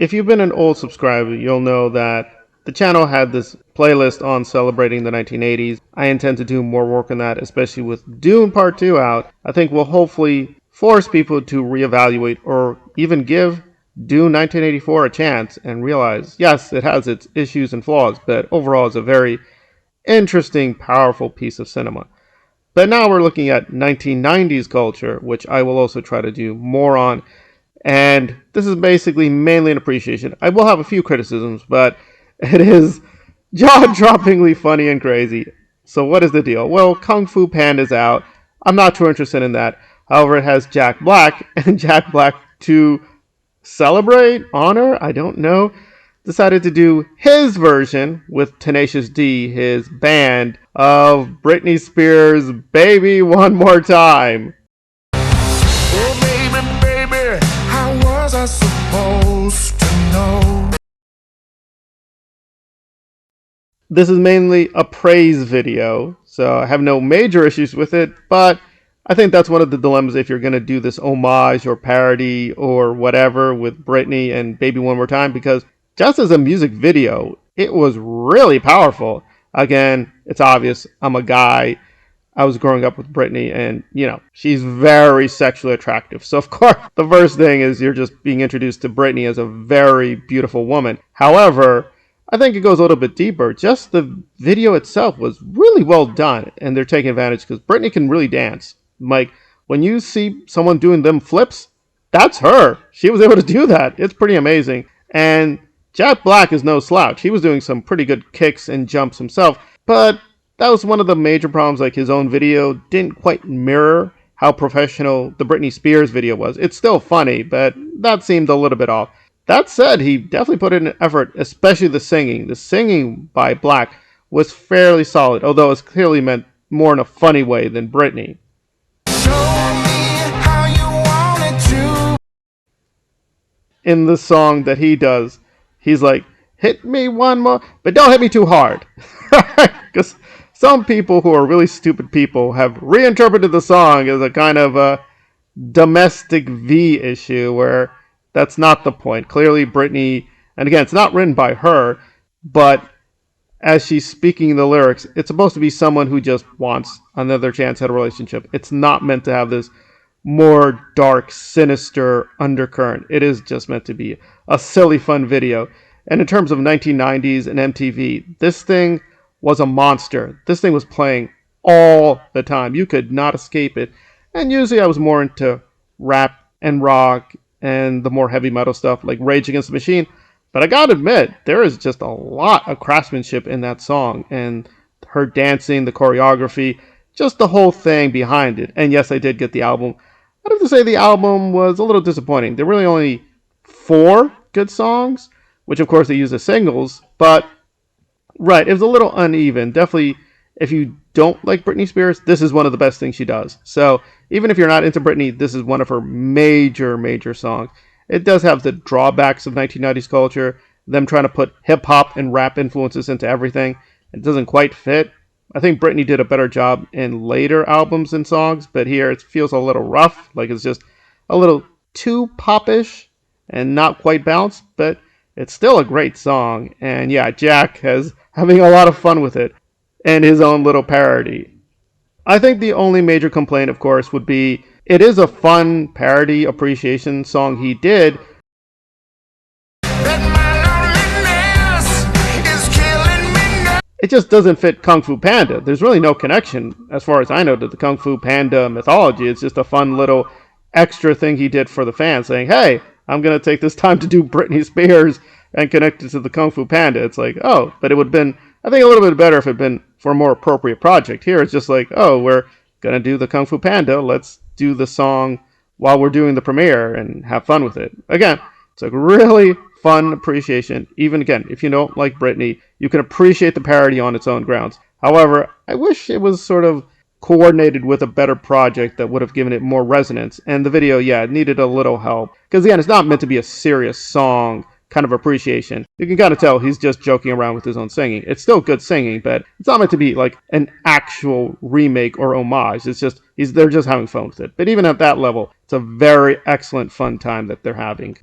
If you've been an old subscriber, you'll know that the channel had this playlist on celebrating the 1980s. I intend to do more work on that, especially with Dune Part 2 out. I think we'll hopefully force people to reevaluate or even give Dune 1984 a chance and realize, yes, it has its issues and flaws, but overall it's a very interesting, powerful piece of cinema. But now we're looking at 1990s culture, which I will also try to do more on. And this is basically mainly an appreciation. I will have a few criticisms, but it is jaw-droppingly funny and crazy. So what is the deal? Well, Kung Fu Panda's out. I'm not too interested in that. However, it has Jack Black, and Jack Black, to celebrate, honor, I don't know, decided to do his version with Tenacious D, his band, of Britney Spears' Baby One More Time. Oh, baby, baby, how was I supposed to know? This is mainly a praise video, so I have no major issues with it, but I think that's one of the dilemmas if you're going to do this homage or parody or whatever with Britney and Baby One More Time, because just as a music video, it was really powerful. Again, it's obvious, I'm a guy. I was growing up with Britney and, she's very sexually attractive. So, of course, the first thing is you're just being introduced to Britney as a very beautiful woman. However, I think it goes a little bit deeper. Just the video itself was really well done, and they're taking advantage because Britney can really dance. Like, when you see someone doing them flips, that's her. She was able to do that. It's pretty amazing. And Jack Black is no slouch. He was doing some pretty good kicks and jumps himself, but that was one of the major problems. Like, his own video didn't quite mirror how professional the Britney Spears video was. It's still funny, but that seemed a little bit off. That said, he definitely put in an effort, especially the singing. The singing by Black was fairly solid, although it's clearly meant more in a funny way than Britney. In the song that he does, he's like, hit me one more, but don't hit me too hard. Because some people who are really stupid people have reinterpreted the song as a kind of a domestic V issue where that's not the point. Clearly, Britney, and again, it's not written by her, but as she's speaking the lyrics, it's supposed to be someone who just wants another chance at a relationship. It's not meant to have this more dark, sinister undercurrent. It is just meant to be a silly, fun video. And in terms of 1990s and MTV, this thing was a monster. This thing was playing all the time. You could not escape it. And usually I was more into rap and rock and the more heavy metal stuff like Rage Against the Machine. But I gotta admit, there is just a lot of craftsmanship in that song. And her dancing, the choreography, just the whole thing behind it. And yes, I did get the album. I'd have to say the album was a little disappointing. There were really only 4 good songs, which of course they used as singles. But, right, it was a little uneven. Definitely, if you don't like Britney Spears, this is one of the best things she does. So even if you're not into Britney, this is one of her major, major songs. It does have the drawbacks of 1990s culture, them trying to put hip-hop and rap influences into everything. It doesn't quite fit. I think Britney did a better job in later albums and songs, but here it feels a little rough, like it's just a little too popish and not quite balanced, but it's still a great song. And yeah, Jack has having a lot of fun with it and his own little parody. I think the only major complaint, of course, would be it is a fun parody appreciation song he did. It just doesn't fit Kung Fu Panda. There's really no connection, as far as I know, to the Kung Fu Panda mythology. It's just a fun little extra thing he did for the fans, saying, hey, I'm going to take this time to do Britney Spears and connect it to the Kung Fu Panda. It's like, oh, but it would have been, I think, a little bit better if it had been for a more appropriate project. Here it's just like, oh, we're going to do the Kung Fu Panda. Let's do the song while we're doing the premiere and have fun with it. Again, it's a really fun appreciation. Even again, if you don't like Britney, you can appreciate the parody on its own grounds. However, I wish it was sort of coordinated with a better project that would have given it more resonance. And the video, yeah, it needed a little help. Because again, it's not meant to be a serious song kind of appreciation. You can kind of tell he's just joking around with his own singing. It's still good singing, but it's not meant to be like an actual remake or homage. It's just, they're just having fun with it. But even at that level, it's a very excellent fun time that they're having.